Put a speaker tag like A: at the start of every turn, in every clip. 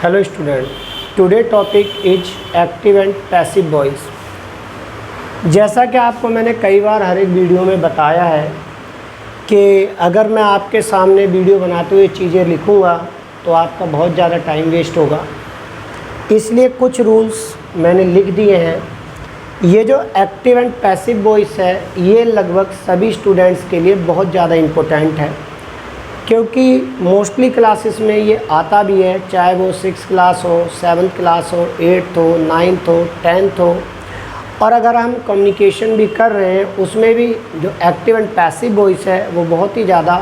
A: Hello student, today topic is active and passive voice। जैसा कि आपको मैंने कई बार हर एक वीडियो में बताया है कि अगर मैं आपके सामने वीडियो बनाते हुए चीज़ें लिखूँगा तो आपका बहुत ज़्यादा टाइम वेस्ट होगा, इसलिए कुछ रूल्स मैंने लिख दिए हैं। ये जो एक्टिव एंड पैसिव वॉइस है ये लगभग सभी स्टूडेंट्स के लिए बहुत ज़्यादा इम्पोर्टेंट है, क्योंकि मोस्टली क्लासेस में ये आता भी है, चाहे वो 6th क्लास हो, 7th क्लास हो, 8th हो, 9th हो, 10th हो। और अगर हम कम्युनिकेशन भी कर रहे हैं उसमें भी जो एक्टिव एंड पैसिव वॉइस है वो बहुत ही ज़्यादा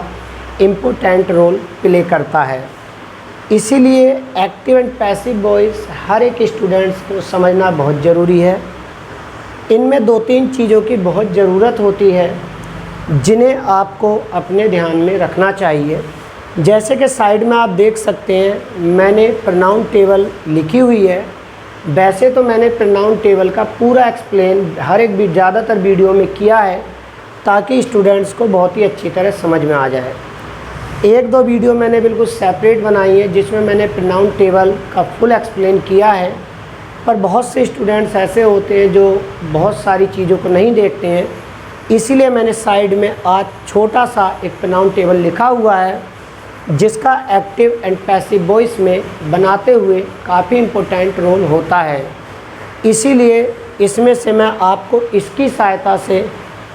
A: इम्पोर्टेंट रोल प्ले करता है। इसीलिए एक्टिव एंड पैसिव वॉइस हर एक स्टूडेंट्स को समझना बहुत ज़रूरी है। इनमें 2-3 चीज़ों की बहुत ज़रूरत होती है जिन्हें आपको अपने ध्यान में रखना चाहिए। जैसे कि साइड में आप देख सकते हैं मैंने प्रोनाउन टेबल लिखी हुई है। वैसे तो मैंने प्रोनाउन टेबल का पूरा एक्सप्लेन हर एक भी ज़्यादातर वीडियो में किया है ताकि स्टूडेंट्स को बहुत ही अच्छी तरह समझ में आ जाए। 1-2 वीडियो मैंने बिल्कुल सेपरेट बनाई है जिसमें मैंने प्रोनाउन टेबल का फुल एक्सप्लेन किया है, पर बहुत से स्टूडेंट्स ऐसे होते हैं जो बहुत सारी चीज़ों को नहीं देखते हैं, इसीलिए मैंने साइड में आज छोटा सा एक प्रोनाउन टेबल लिखा हुआ है जिसका एक्टिव एंड पैसिव वॉइस में बनाते हुए काफ़ी इम्पोर्टेंट रोल होता है। इसीलिए इसमें से मैं आपको इसकी सहायता से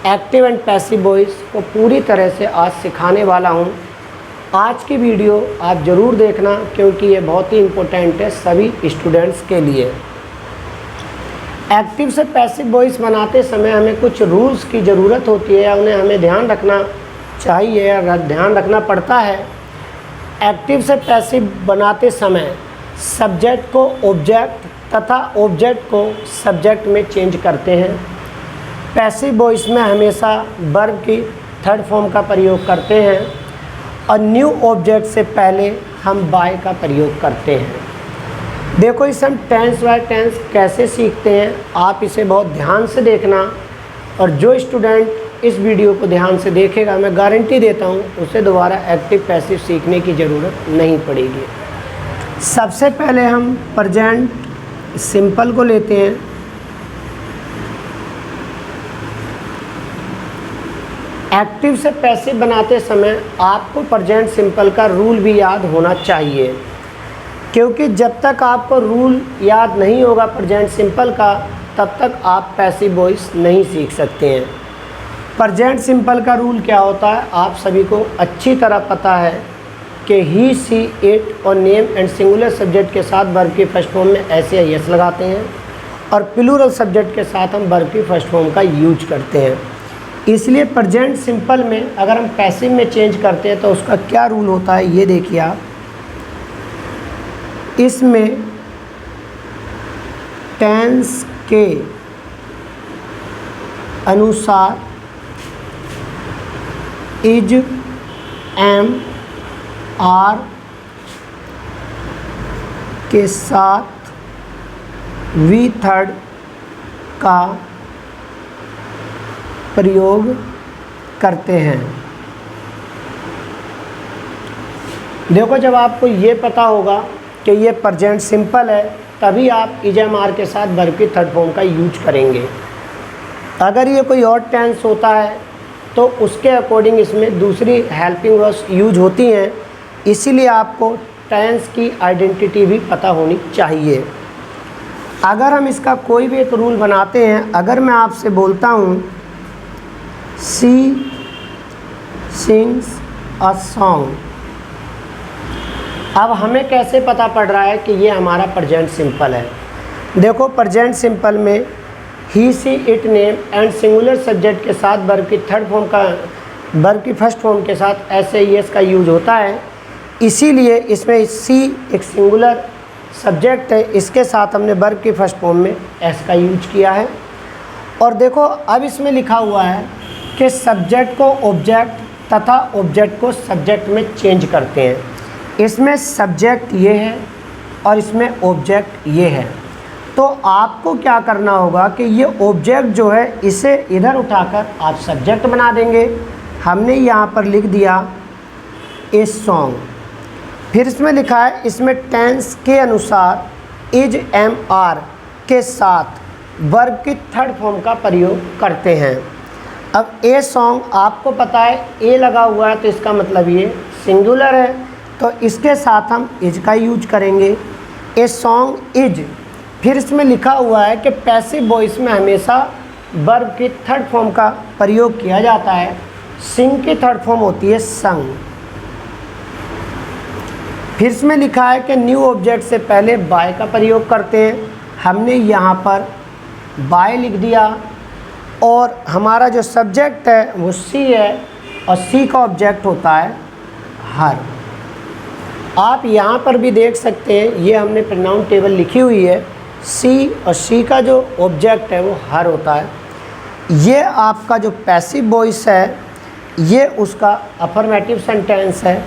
A: एक्टिव एंड पैसिव वॉइस को पूरी तरह से आज सिखाने वाला हूँ। आज की वीडियो आप ज़रूर देखना क्योंकि ये बहुत ही इम्पोर्टेंट है सभी स्टूडेंट्स के लिए। एक्टिव से पैसिव वॉइस बनाते समय हमें कुछ रूल्स की ज़रूरत होती है, उन्हें हमें ध्यान रखना चाहिए या ध्यान रखना पड़ता है। एक्टिव से पैसिव बनाते समय सब्जेक्ट को ऑब्जेक्ट तथा ऑब्जेक्ट को सब्जेक्ट में चेंज करते हैं। पैसिव वॉइस में हमेशा वर्ब की थर्ड फॉर्म का प्रयोग करते हैं और न्यू ऑब्जेक्ट से पहले हम बाय का प्रयोग करते हैं। देखो इसे हम टेंस बाय टेंस कैसे सीखते हैं, आप इसे बहुत ध्यान से देखना, और जो स्टूडेंट इस वीडियो को ध्यान से देखेगा मैं गारंटी देता हूँ उसे दोबारा एक्टिव पैसिव सीखने की ज़रूरत नहीं पड़ेगी। सबसे पहले हम प्रेजेंट सिंपल को लेते हैं। एक्टिव से पैसिव बनाते समय आपको प्रेजेंट सिंपल का रूल भी याद होना चाहिए, क्योंकि जब तक आपको रूल याद नहीं होगा प्रेजेंट सिंपल का तब तक आप पैसिव वॉइस नहीं सीख सकते हैं। प्रेजेंट सिंपल का रूल क्या होता है आप सभी को अच्छी तरह पता है कि ही, सी, इट और नेम एंड सिंगुलर सब्जेक्ट के साथ वर्ब की फर्स्ट फॉर्म में ऐसे यस लगाते हैं और प्लूरल सब्जेक्ट के साथ हम वर्ब की फर्स्ट फॉर्म का यूज करते हैं। इसलिए प्रेजेंट सिंपल में अगर हम पैसिव में चेंज करते हैं तो उसका क्या रूल होता है ये देखिए आप। इसमें टेंस के अनुसार इज, एम, आर के साथ वी थर्ड का प्रयोग करते हैं। देखो जब आपको ये पता होगा कि ये प्रेजेंट सिंपल है तभी आप इज, एम, आर के साथ वर्ब की थर्ड फॉर्म का यूज करेंगे। अगर ये कोई और टेंस होता है तो उसके अकॉर्डिंग इसमें दूसरी हेल्पिंग वर्ब्स यूज होती हैं, इसीलिए आपको टेंस की आइडेंटिटी भी पता होनी चाहिए। अगर हम इसका कोई भी एक रूल बनाते हैं, अगर मैं आपसे बोलता हूँ सी सिंग्स अ सॉन्ग, अब हमें कैसे पता पड़ रहा है कि ये हमारा प्रेजेंट सिंपल है। देखो प्रेजेंट सिंपल में ही, she, it, name and singular subject के साथ वर्ब की थर्ड फॉर्म का वर्ब की फर्स्ट फॉर्म के साथ ऐसे यस का यूज होता है, इसीलिए इसमें सी एक सिंगुलर सब्जेक्ट है, इसके साथ हमने वर्ब की फर्स्ट फॉर्म में एस का यूज किया है। और देखो अब इसमें लिखा हुआ है कि सब्जेक्ट को ऑब्जेक्ट तथा ऑब्जेक्ट को सब्जेक्ट में चेंज करते हैं। इसमें सब्जेक्ट ये है और इसमें ऑब्जेक्ट ये है, तो आपको क्या करना होगा कि ये ऑब्जेक्ट जो है इसे इधर उठाकर आप सब्जेक्ट बना देंगे। हमने यहाँ पर लिख दिया ए सॉन्ग, फिर इसमें लिखा है, इसमें टेंस के अनुसार इज एम आर के साथ वर्ब की थर्ड फॉर्म का प्रयोग करते हैं। अब ए सॉन्ग आपको पता है ए लगा हुआ है तो इसका मतलब ये सिंगुलर है, तो इसके साथ हम इज का यूज करेंगे। ए सॉन्ग इज, फिर इसमें लिखा हुआ है कि पैसिव वॉइस में हमेशा वर्ब की थर्ड फॉर्म का प्रयोग किया जाता है। सिंग की थर्ड फॉर्म होती है संग। फिर इसमें लिखा है कि न्यू ऑब्जेक्ट से पहले बाय का प्रयोग करते हैं। हमने यहाँ पर बाय लिख दिया और हमारा जो सब्जेक्ट है वो सी है और सी का ऑब्जेक्ट होता है हर। आप यहाँ पर भी देख सकते हैं, ये हमने प्रोनाउन टेबल लिखी हुई है, सी और सी का जो ऑब्जेक्ट है वो हर होता है। ये आपका जो पैसिव वॉइस है ये उसका अफर्मेटिव सेंटेंस है।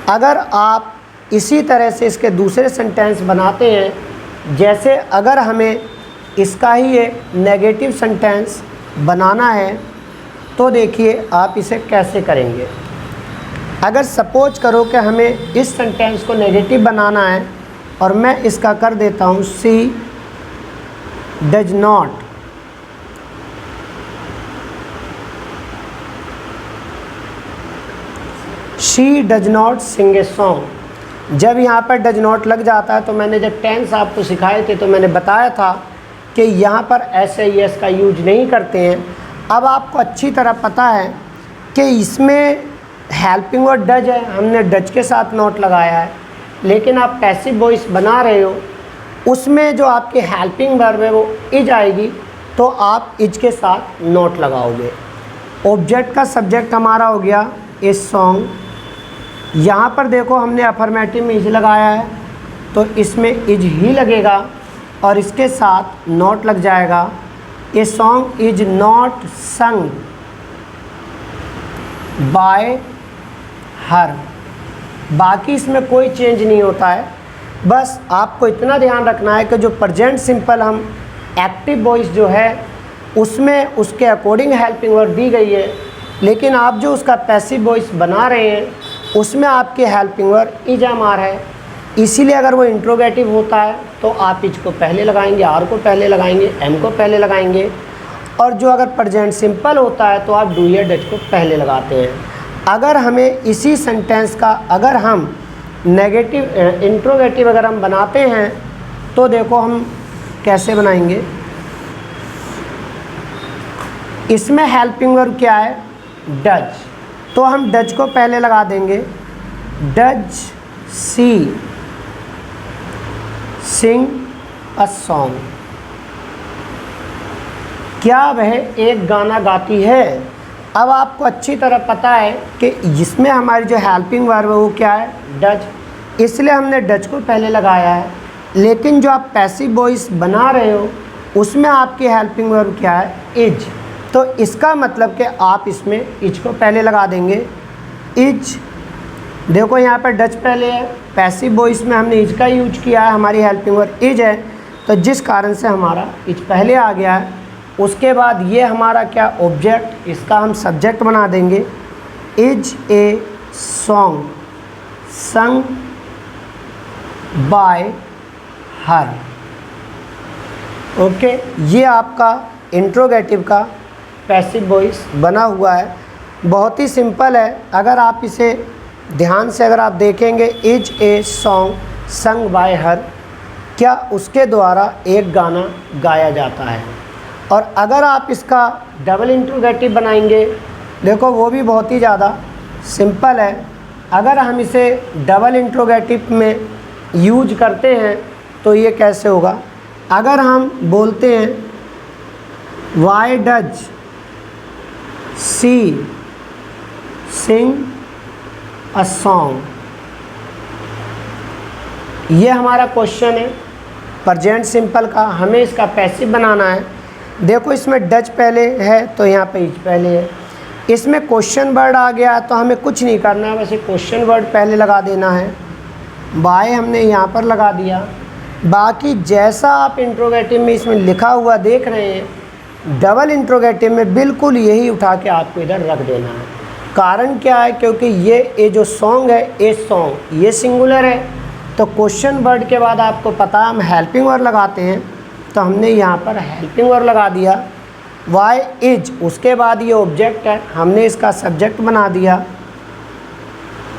A: अगर आप इसी तरह से इसके दूसरे सेंटेंस बनाते हैं, जैसे अगर हमें इसका ही एक नेगेटिव सेंटेंस बनाना है तो देखिए आप इसे कैसे करेंगे। अगर सपोज करो कि हमें इस सेंटेंस को नेगेटिव बनाना है और मैं इसका कर देता हूँ she does not sing a song. जब यहाँ पर डज नॉट लग जाता है तो मैंने जब टेंस आपको सिखाए थे तो मैंने बताया था कि यहाँ पर ऐसे यस का यूज नहीं करते हैं। अब आपको अच्छी तरह पता है कि इसमें हेल्पिंग वर्ड डज है, हमने डज के साथ नॉट लगाया है, लेकिन आप पैसिव वॉइस बना रहे हो उसमें जो आपकी हेल्पिंग वर्ब है वो इज आएगी तो आप इज के साथ नॉट लगाओगे। ऑब्जेक्ट का सब्जेक्ट हमारा हो गया ए सॉन्ग। यहाँ पर देखो हमने अफर्मेटिव में इज लगाया है तो इसमें इज ही लगेगा और इसके साथ नॉट लग जाएगा। A song is not sung by हर। बाकी इसमें कोई चेंज नहीं होता है, बस आपको इतना ध्यान रखना है कि जो प्रेजेंट सिंपल हम एक्टिव वॉइस जो है उसमें उसके अकॉर्डिंग हेल्पिंग वर्ब दी गई है, लेकिन आप जो उसका पैसिव वॉइस बना रहे हैं उसमें आपके helping verb is am are है। इसीलिए अगर वो इंट्रोगेटिव होता है तो आप इज को पहले लगाएंगे, आर को पहले लगाएंगे, एम को पहले लगाएंगे, और जो अगर प्रेजेंट सिंपल होता है तो आप डू या डज को पहले लगाते हैं। अगर हमें इसी सेंटेंस का अगर हम नेगेटिव इंट्रोगेटिव अगर हम बनाते हैं तो देखो हम कैसे बनाएंगे। इसमें हेल्पिंग वर्ब क्या है? डज, तो हम डज को पहले लगा देंगे। Does she sing a song, क्या वह एक गाना गाती है? अब आपको अच्छी तरह पता है कि जिसमें हमारी जो हेल्पिंग वर्ब है वो क्या है? डज, इसलिए हमने डज को पहले लगाया है। लेकिन जो आप पैसिव वॉइस बना रहे हो उसमें आपकी हेल्पिंग वर्ब क्या है? इज, तो इसका मतलब कि आप इसमें इज को पहले लगा देंगे। इज, देखो यहाँ पर डज पहले है, पैसिव वॉइस में हमने इज का यूज किया है, हमारी हेल्पिंग वर्ब इज है, तो जिस कारण से हमारा इज पहले आ गया है। उसके बाद ये हमारा क्या? ऑब्जेक्ट, इसका हम सब्जेक्ट बना देंगे। Is a song sung by her. Okay, ये आपका इंट्रोगेटिव का पैसिव वॉइस बना हुआ है, बहुत ही सिंपल है। अगर आप इसे ध्यान से अगर आप देखेंगे, is a song sung by हर, क्या उसके द्वारा एक गाना गाया जाता है। और अगर आप इसका डबल इंट्रोगेटिव बनाएंगे, देखो वो भी बहुत ही ज़्यादा सिंपल है। अगर हम इसे डबल इंट्रोगेटिव में यूज करते हैं तो ये कैसे होगा? अगर हम बोलते हैं why does she sing a song, ये हमारा क्वेश्चन है प्रेजेंट सिंपल का, हमें इसका पैसिव बनाना है। देखो इसमें डज पहले है तो यहाँ पे इज पहले है। इसमें क्वेश्चन वर्ड आ गया तो हमें कुछ नहीं करना है, वैसे क्वेश्चन वर्ड पहले लगा देना है। बाय हमने यहाँ पर लगा दिया। बाकी जैसा आप इंट्रोगेटिव में इसमें लिखा हुआ देख रहे हैं, डबल इंट्रोगेटिव में बिल्कुल यही उठा के आपको इधर रख देना है। कारण क्या है, क्योंकि ये जो सॉन्ग है, ए सॉन्ग, ये सिंगुलर है, तो क्वेश्चन वर्ड के बाद आपको पता है हम हेल्पिंग वर्ड लगाते हैं, तो हमने यहाँ पर हेल्पिंग वर्ड लगा दिया। वाई इज, उसके बाद ये ऑब्जेक्ट है, हमने इसका सब्जेक्ट बना दिया।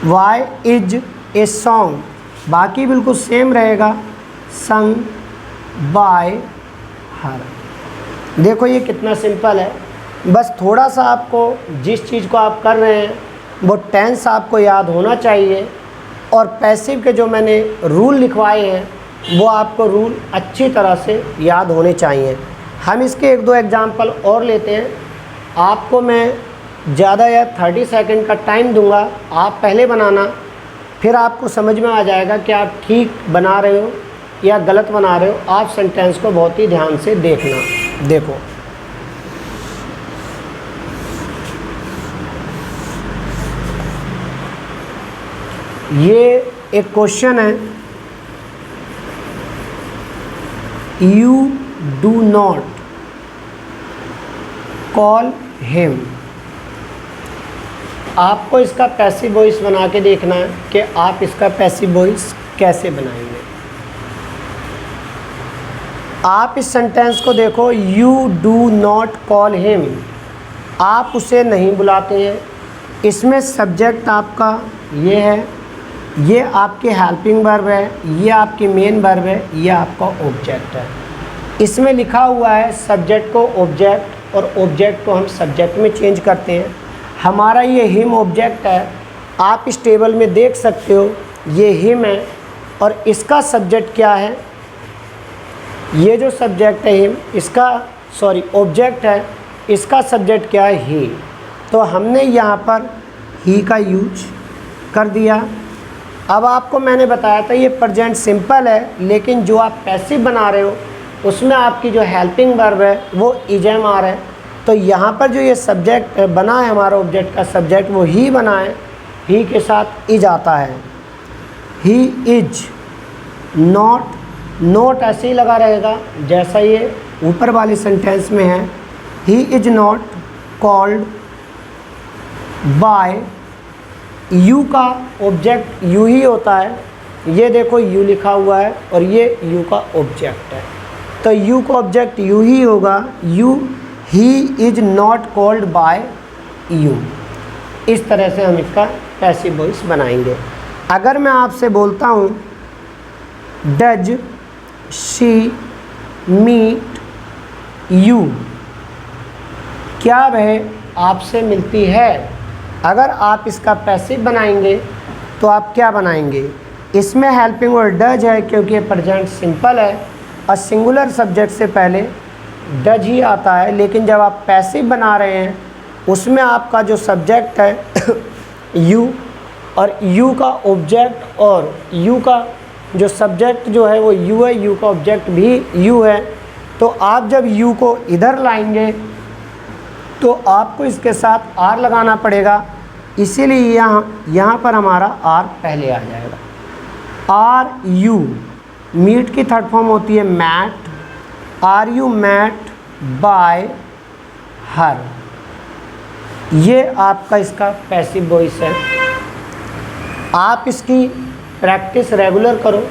A: वाई इज ए सॉन्ग, बाकी बिल्कुल सेम रहेगा, संग बाय हर। देखो ये कितना सिंपल है, बस थोड़ा सा आपको जिस चीज़ को आप कर रहे हैं वो टेंस आपको याद होना चाहिए, और पैसिव के जो मैंने रूल लिखवाए हैं वो आपको रूल अच्छी तरह से याद होने चाहिए। हम इसके 1-2 एग्जाम्पल और लेते हैं। आपको मैं ज़्यादा या 30 सेकंड का टाइम दूंगा, आप पहले बनाना, फिर आपको समझ में आ जाएगा कि आप ठीक बना रहे हो या गलत बना रहे हो। आप सेंटेंस को बहुत ही ध्यान से देखना। देखो ये एक क्वेश्चन है, you do not call him. आपको इसका पैसिव वॉइस बना के देखना है कि आप इसका पैसिव वॉइस कैसे बनाएंगे। आप इस सेंटेंस को देखो, you do not call him, आप उसे नहीं बुलाते हैं। इसमें सब्जेक्ट आपका ये है, ये आपके हेल्पिंग वर्ब है, ये आपकी मेन वर्ब है, ये आपका ऑब्जेक्ट है। इसमें लिखा हुआ है सब्जेक्ट को ऑब्जेक्ट, और ऑब्जेक्ट को हम सब्जेक्ट में चेंज करते हैं। हमारा ये हिम ऑब्जेक्ट है, आप इस टेबल में देख सकते हो, ये हिम है, और इसका सब्जेक्ट क्या है, ये जो सब्जेक्ट है हिम, इसका ऑब्जेक्ट है, इसका सब्जेक्ट क्या है, ही। तो हमने यहाँ पर ही का यूज कर दिया। अब आपको मैंने बताया था ये प्रेजेंट सिंपल है, लेकिन जो आप पैसिव बना रहे हो उसमें आपकी जो हेल्पिंग वर्ब है वो इज एम आर है। तो यहाँ पर जो ये सब्जेक्ट बना है, हमारा ऑब्जेक्ट का सब्जेक्ट वो ही बना है, ही के साथ इज आता है। ही इज नॉट, नॉट ऐसे ही लगा रहेगा जैसा ये ऊपर वाले सेंटेंस में है। He is not called by, you का ऑब्जेक्ट यू ही होता है। ये देखो यू लिखा हुआ है और ये यू का ऑब्जेक्ट है, तो यू का ऑब्जेक्ट यू ही होगा। You, he is not called by you. इस तरह से हम इसका पैसिव वॉइस बनाएंगे। अगर मैं आपसे बोलता हूँ डज शी मीट यू, क्या वह आपसे मिलती है, अगर आप इसका पैसिव बनाएंगे तो आप क्या बनाएंगे। इसमें हेल्पिंग वर्ड डज है क्योंकि ये प्रेजेंट सिंपल है और सिंगुलर सब्जेक्ट से पहले डज ही आता है। लेकिन जब आप पैसिव बना रहे हैं उसमें आपका जो सब्जेक्ट है यू, और यू का ऑब्जेक्ट और यू का जो सब्जेक्ट जो है वो यू है, यू का ऑब्जेक्ट भी यू है। तो आप जब यू को इधर लाएंगे तो आपको इसके साथ आर लगाना पड़ेगा, इसीलिए यहाँ पर हमारा आर पहले आ जाएगा। आर यू, मीट की थर्ड फॉर्म होती है met. Are you met by her, ये आपका इसका पैसिव वॉइस है। आप इसकी प्रैक्टिस रेगुलर करो,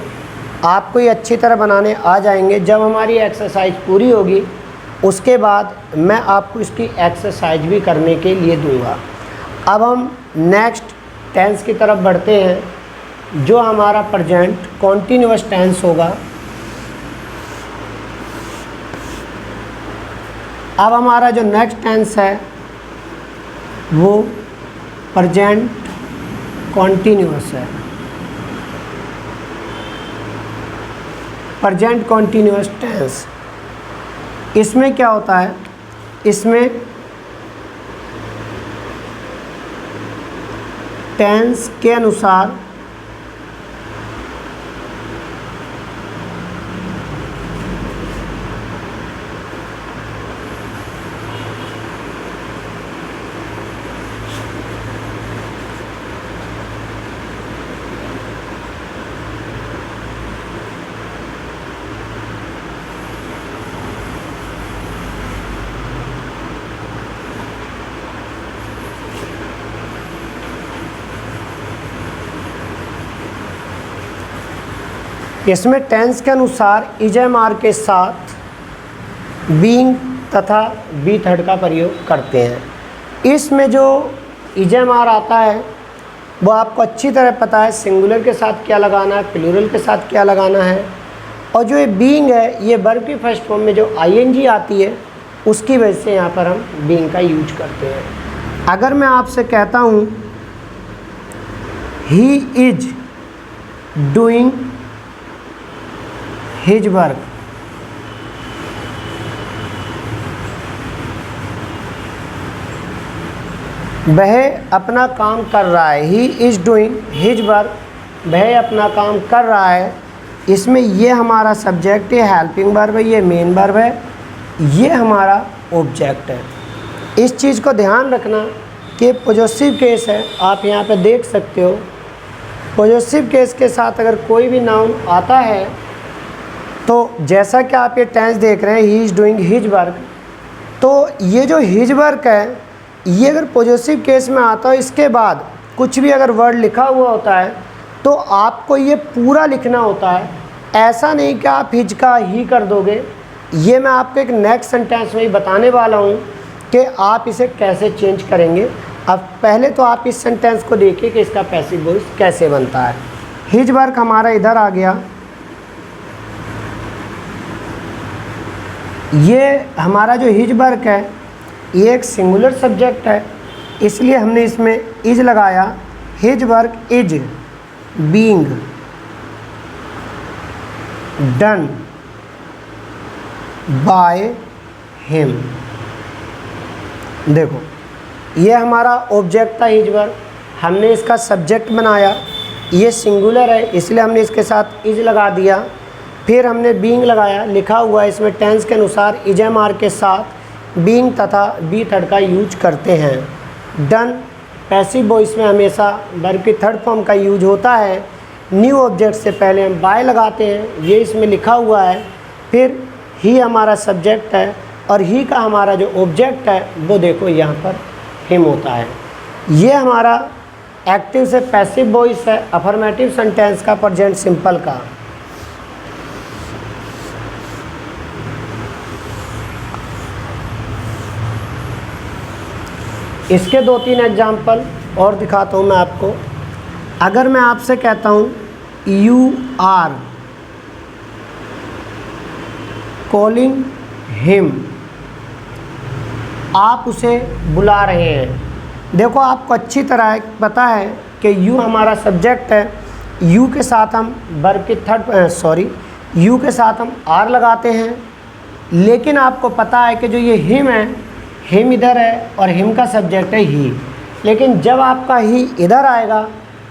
A: आपको ये अच्छी तरह बनाने आ जाएंगे। जब हमारी एक्सरसाइज पूरी होगी उसके बाद मैं आपको इसकी एक्सरसाइज भी करने के लिए दूंगा। अब हम नेक्स्ट टेंस की तरफ बढ़ते हैं, जो हमारा प्रेजेंट कॉन्टिन्यूअस टेंस होगा। अब हमारा जो नेक्स्ट टेंस है वो प्रेजेंट कॉन्टिन्यूअस है। प्रेजेंट कॉन्टिन्यूअस टेंस, इसमें क्या होता है, इसमें टेंस के अनुसार इसमें टेंस के अनुसार इजएमआर के साथ बीइंग तथा बी थर्ड का प्रयोग करते हैं। इसमें जो इजएमआर आता है वो आपको अच्छी तरह पता है सिंगुलर के साथ क्या लगाना है, प्लूरल के साथ क्या लगाना है। और जो ये बीइंग है ये वर्ब की फर्स्ट फॉर्म में जो आईएनजी आती है उसकी वजह से यहाँ पर हम बीइंग का यूज करते हैं। अगर मैं आपसे कहता हूँ he is doing his work, वह अपना काम कर रहा है। He is doing his work, वह अपना काम कर रहा है। इसमें ये हमारा सब्जेक्ट है, हेल्पिंग वर्ब है, ये मेन वर्ब है, ये हमारा ऑब्जेक्ट है। इस चीज़ को ध्यान रखना कि पॉजेसिव केस है, आप यहाँ पे देख सकते हो। पॉजेसिव केस के साथ अगर कोई भी नाउन आता है तो जैसा कि आप ये टेंस देख रहे हैं he is doing his work, तो ये जो हिज वर्क है ये अगर पॉजेसिव केस में आता है इसके बाद कुछ भी अगर वर्ड लिखा हुआ होता है तो आपको ये पूरा लिखना होता है। ऐसा नहीं कि आप हिज का ही कर दोगे। ये मैं आपको एक नेक्स्ट सेंटेंस में ही बताने वाला हूँ कि आप इसे कैसे चेंज करेंगे। अब पहले तो आप इस सेंटेंस को देखिए कि इसका पैसिव वॉइस कैसे बनता है। हिज वर्क हमारा इधर आ गया, ये हमारा जो हिज वर्क है ये एक सिंगुलर सब्जेक्ट है, इसलिए हमने इसमें इज लगाया। His work is being done by him. देखो ये हमारा ऑब्जेक्ट था हिज वर्क, हमने इसका सब्जेक्ट बनाया, ये सिंगुलर है इसलिए हमने इसके साथ इज लगा दिया। फिर हमने बीइंग लगाया, लिखा हुआ है इसमें टेंस के अनुसार इजएमआर के साथ बीइंग तथा बी थर्ड का यूज करते हैं। डन पैसिव वॉइस में हमेशा वर्ब की थर्ड फॉर्म का यूज होता है। न्यू ऑब्जेक्ट से पहले हम बाय लगाते हैं, ये इसमें लिखा हुआ है। फिर ही हमारा सब्जेक्ट है और ही का हमारा जो ऑब्जेक्ट है वो देखो यहाँ पर हिम होता है। ये हमारा एक्टिव से पैसिव वॉइस है, अफर्मेटिव सेंटेंस का, प्रेजेंट सिंपल का। इसके 2-3 एग्जाम्पल और दिखाता हूँ मैं आपको। अगर मैं आपसे कहता हूँ यू आर कॉलिंग हिम, आप उसे बुला रहे हैं। देखो आपको अच्छी तरह पता है कि यू हमारा सब्जेक्ट है, यू के साथ हम वर्ब की यू के साथ हम आर लगाते हैं। लेकिन आपको पता है कि जो ये हिम है, हिम इधर है और हिम का सब्जेक्ट है ही। लेकिन जब आपका ही इधर आएगा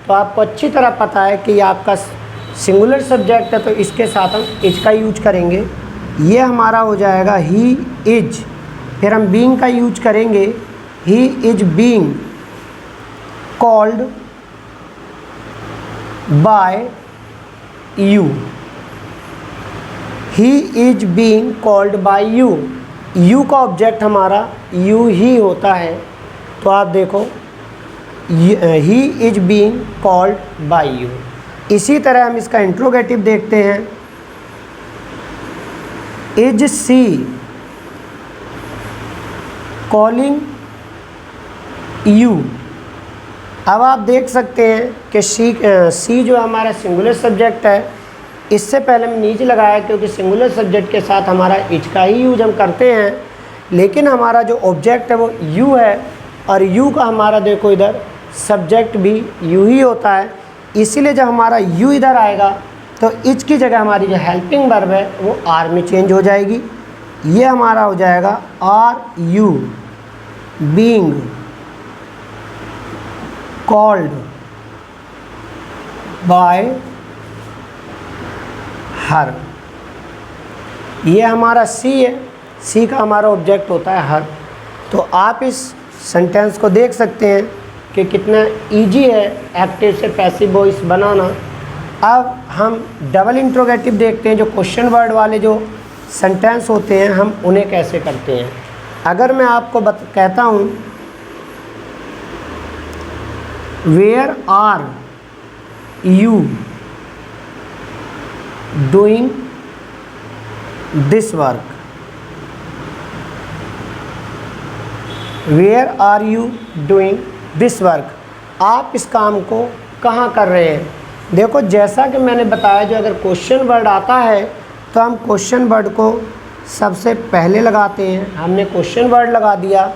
A: तो आपको अच्छी तरह पता है कि ये आपका सिंगुलर सब्जेक्ट है, तो इसके साथ हम इज का यूज करेंगे। ये हमारा हो जाएगा ही इज। फिर हम बीइंग का यूज करेंगे, he is being called bye you. He is being called bye you. You का ऑब्जेक्ट हमारा यू ही होता है, तो आप देखो he is being called bye you. इसी तरह हम इसका इंट्रोगेटिव देखते हैं, इज सी कॉलिंग यू। अब आप देख सकते हैं कि सी जो हमारा सिंगुलर सब्जेक्ट है, इससे पहले हम नीचे लगाया क्योंकि सिंगुलर सब्जेक्ट के साथ हमारा इज का ही यूज हम करते हैं। लेकिन हमारा जो ऑब्जेक्ट है वो यू है और यू का हमारा देखो इधर सब्जेक्ट भी यू ही होता है। इसीलिए जब हमारा यू इधर आएगा तो इज की जगह हमारी जो हेल्पिंग वर्ब है वो आर में चेंज हो जाएगी। ये हमारा हो जाएगा are you being called by her. ये हमारा सी है, सी का हमारा ऑब्जेक्ट होता है हर। तो आप इस सेंटेंस को देख सकते हैं कि कितना इजी है एक्टिव से पैसिव वॉइस बनाना। अब हम डबल इंट्रोगेटिव देखते हैं, जो क्वेश्चन वर्ड वाले जो सेंटेंस होते हैं हम उन्हें कैसे करते हैं। अगर मैं आपको कहता हूँ where are you, doing this work. Where are you doing this work, आप इस काम को कहाँ कर रहे हैं। देखो जैसा कि मैंने बताया, जो अगर क्वेश्चन वर्ड आता है तो हम क्वेश्चन वर्ड को सबसे पहले लगाते हैं। हमने क्वेश्चन वर्ड लगा दिया।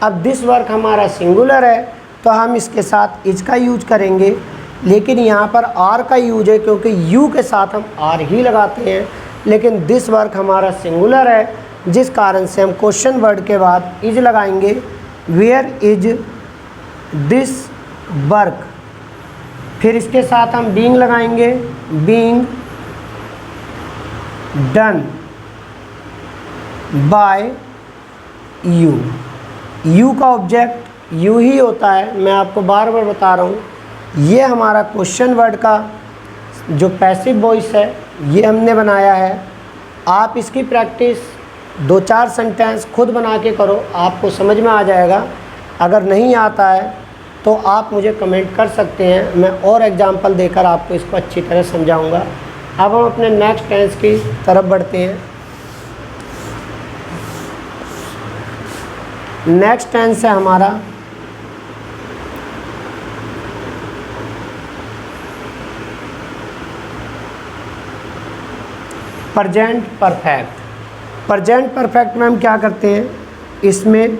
A: अब दिस वर्क हमारा सिंगुलर है तो हम इसके साथ इज का यूज करेंगे, लेकिन यहाँ पर आर का यूज है क्योंकि यू के साथ हम आर ही लगाते हैं। लेकिन दिस वर्क हमारा सिंगुलर है, जिस कारण से हम क्वेश्चन वर्ड के बाद इज लगाएंगे। वेयर इज दिस वर्क, फिर इसके साथ हम बीइंग लगाएंगे, being done by you. You का ऑब्जेक्ट यू ही होता है, मैं आपको बार बार बता रहा हूँ। ये हमारा क्वेश्चन वर्ड का जो पैसिव वॉइस है ये हमने बनाया है। आप इसकी प्रैक्टिस 2-4 सेंटेंस खुद बना के करो, आपको समझ में आ जाएगा। अगर नहीं आता है तो आप मुझे कमेंट कर सकते हैं, मैं और एग्जांपल देकर आपको इसको अच्छी तरह समझाऊंगा। अब हम अपने नेक्स्ट टेंस की तरफ बढ़ते हैं। नेक्स्ट टेंस है हमारा प्रेजेंट परफेक्ट। प्रेजेंट परफेक्ट में हम क्या करते हैं, इसमें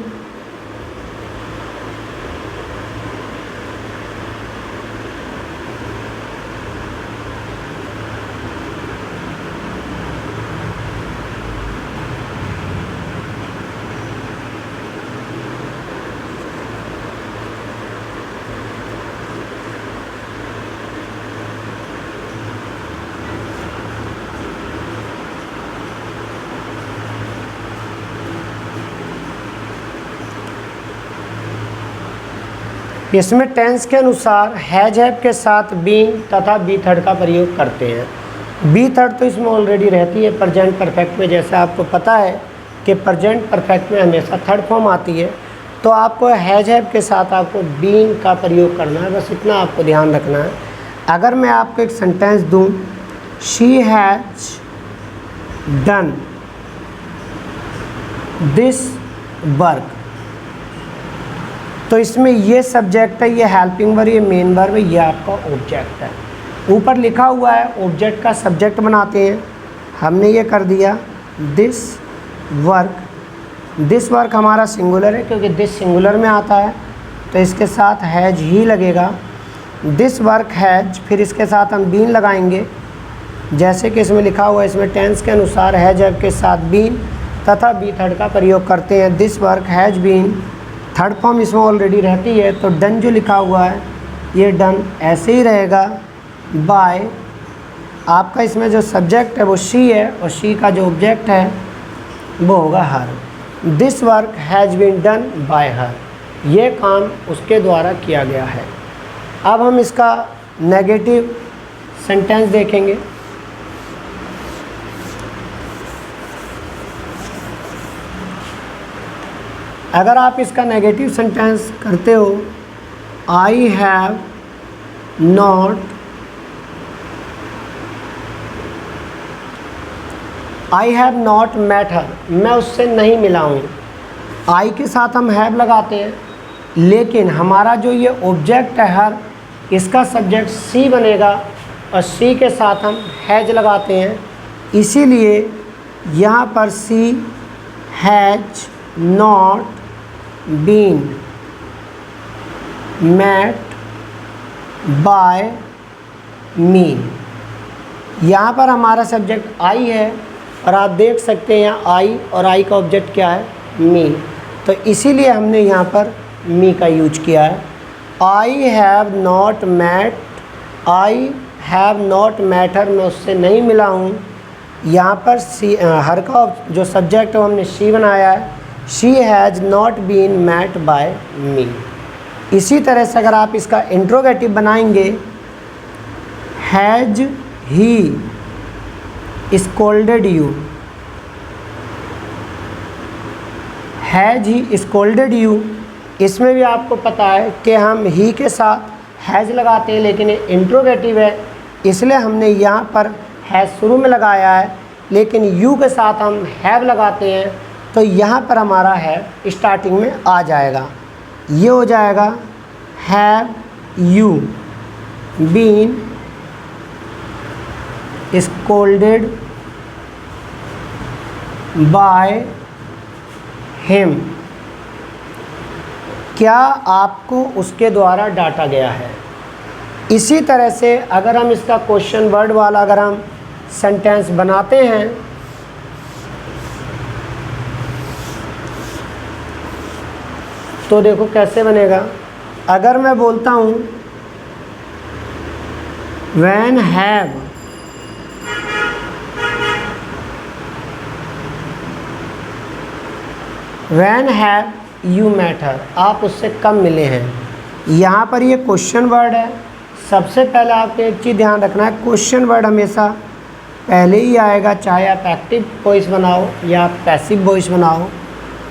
A: इसमें टेंस के अनुसार हैज हैव के साथ बीइंग तथा बी थर्ड का प्रयोग करते हैं। बी थर्ड तो इसमें ऑलरेडी रहती है प्रेजेंट परफेक्ट में, जैसे आपको पता है कि प्रेजेंट परफेक्ट में हमेशा थर्ड फॉर्म आती है। तो आपको हैज हैव के साथ आपको बीइंग का प्रयोग करना है, बस इतना आपको ध्यान रखना है। अगर मैं आपको एक सेंटेंस दूँ, she has done this work, तो इसमें ये सब्जेक्ट है, ये हेल्पिंग वर्ब, ये मेन वर्ब, ये आपका ऑब्जेक्ट है। ऊपर लिखा हुआ है ऑब्जेक्ट का सब्जेक्ट बनाते हैं, हमने ये कर दिया दिस वर्क। दिस वर्क हमारा सिंगुलर है क्योंकि दिस सिंगुलर में आता है, तो इसके साथ हैज ही लगेगा। दिस वर्क हैज, फिर इसके साथ हम बीन लगाएंगे, जैसे कि इसमें लिखा हुआ है। इसमें टेंस के अनुसार हैज हैव के साथ बीन तथा बी थर्ड का प्रयोग करते हैं। This work has been, third form इसमें ऑलरेडी रहती है, तो डन जो लिखा हुआ है ये डन ऐसे ही रहेगा। बाय, आपका इसमें जो सब्जेक्ट है वो शी है और शी का जो ऑब्जेक्ट है वो होगा her. This work has been done by her, ये काम उसके द्वारा किया गया है। अब हम इसका नेगेटिव सेंटेंस देखेंगे। अगर आप इसका नेगेटिव सेंटेंस करते हो, I have not, I have not met her, मैं उससे नहीं मिला हूँ। आई के साथ हम हैव लगाते हैं, लेकिन हमारा जो ये ऑब्जेक्ट है हर, इसका सब्जेक्ट सी बनेगा और सी के साथ हम हैज लगाते हैं, इसीलिए यहाँ पर she has not been met by me. यहाँ पर हमारा सब्जेक्ट आई है और आप देख सकते हैं यहाँ आई और आई का ऑब्जेक्ट क्या है, मी, तो इसीलिए हमने यहाँ पर मी का यूज किया है। I have not met, I have not met her, मैं उससे नहीं मिला हूँ। यहाँ पर सी, हर का जो सब्जेक्ट है वो हमने शी बनाया है। She has not been met by me. इसी तरह से अगर आप इसका इंट्रोगेटिव बनाएंगे, has he scolded you, has he scolded you, इसमें भी आपको पता है कि हम ही के साथ हैज़ लगाते हैं, लेकिन ये इंट्रोगेटिव है, इसलिए हमने यहाँ पर हैज़ शुरू में लगाया है, लेकिन यू के साथ हम हैव लगाते हैं तो यहाँ पर हमारा हैव स्टार्टिंग में आ जाएगा। ये हो जाएगा have you been scolded by him, क्या आपको उसके द्वारा डांटा गया है। इसी तरह से अगर हम इसका क्वेश्चन वर्ड वाला अगर हम सेंटेंस बनाते हैं तो देखो कैसे बनेगा। अगर मैं बोलता हूँ when have you met her, आप उससे कब मिले हैं। यहाँ पर ये क्वेश्चन वर्ड है। सबसे पहले आपको एक चीज़ ध्यान रखना है, क्वेश्चन वर्ड हमेशा पहले ही आएगा, चाहे आप एक्टिव वॉइस बनाओ या आप पैसिव वॉइस बनाओ।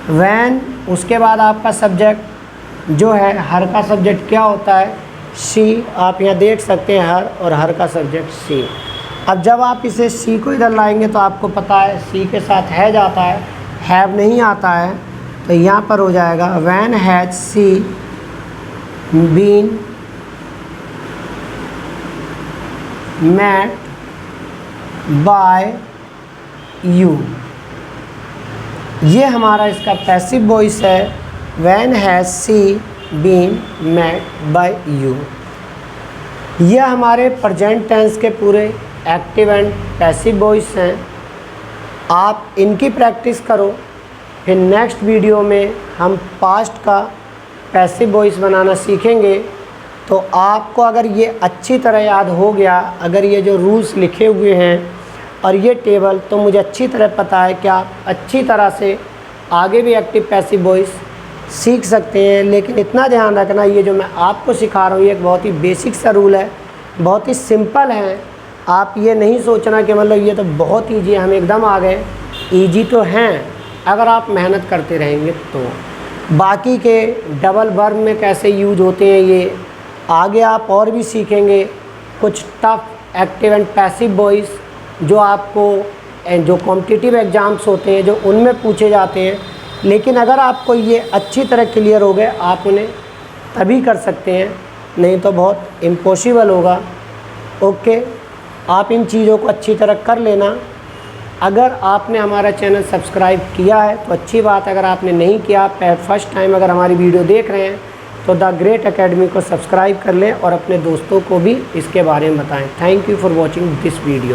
A: व्हेन, उसके बाद आपका सब्जेक्ट जो है, हर का सब्जेक्ट क्या होता है, शी। आप यहाँ देख सकते हैं हर, और हर का सब्जेक्ट सी। अब जब आप इसे सी को इधर लाएंगे तो आपको पता है सी के साथ हैज आता है, हैव नहीं आता है, तो यहाँ पर हो जाएगा when has she been met by you. ये हमारा इसका पैसिव वॉइस है, when has she been met by you. ये हमारे प्रेजेंट टेंस के पूरे एक्टिव एंड पैसिव वॉइस हैं। आप इनकी प्रैक्टिस करो, फिर नेक्स्ट वीडियो में हम पास्ट का पैसिव वॉइस बनाना सीखेंगे। तो आपको अगर ये अच्छी तरह याद हो गया, अगर ये जो रूल्स लिखे हुए हैं और ये टेबल, तो मुझे अच्छी तरह पता है कि आप अच्छी तरह से आगे भी एक्टिव पैसिव वॉइस सीख सकते हैं। लेकिन इतना ध्यान रखना, ये जो मैं आपको सिखा रहा हूँ ये एक बहुत ही बेसिक सा रूल है, बहुत ही सिंपल है। आप ये नहीं सोचना कि मतलब ये तो बहुत ईजी है, हम एकदम आ गए। ईजी तो हैं अगर आप मेहनत करते रहेंगे तो। बाकी के डबल वर्ब में कैसे यूज होते हैं ये आगे आप और भी सीखेंगे। कुछ tough active and passive voice जो आपको जो कॉम्पिटिटिव एग्ज़ाम्स होते हैं जो उनमें पूछे जाते हैं। लेकिन अगर आपको ये अच्छी तरह क्लियर हो गए, आप उन्हें तभी कर सकते हैं, नहीं तो बहुत इम्पॉसिबल होगा। ओके, आप इन चीज़ों को अच्छी तरह कर लेना। अगर आपने हमारा चैनल सब्सक्राइब किया है तो अच्छी बात, अगर आपने नहीं किया, फर्स्ट टाइम अगर हमारी वीडियो देख रहे हैं तो द ग्रेट एकेडमी को सब्सक्राइब कर लें और अपने दोस्तों को भी इसके बारे में बताएं। Thank you for watching this video.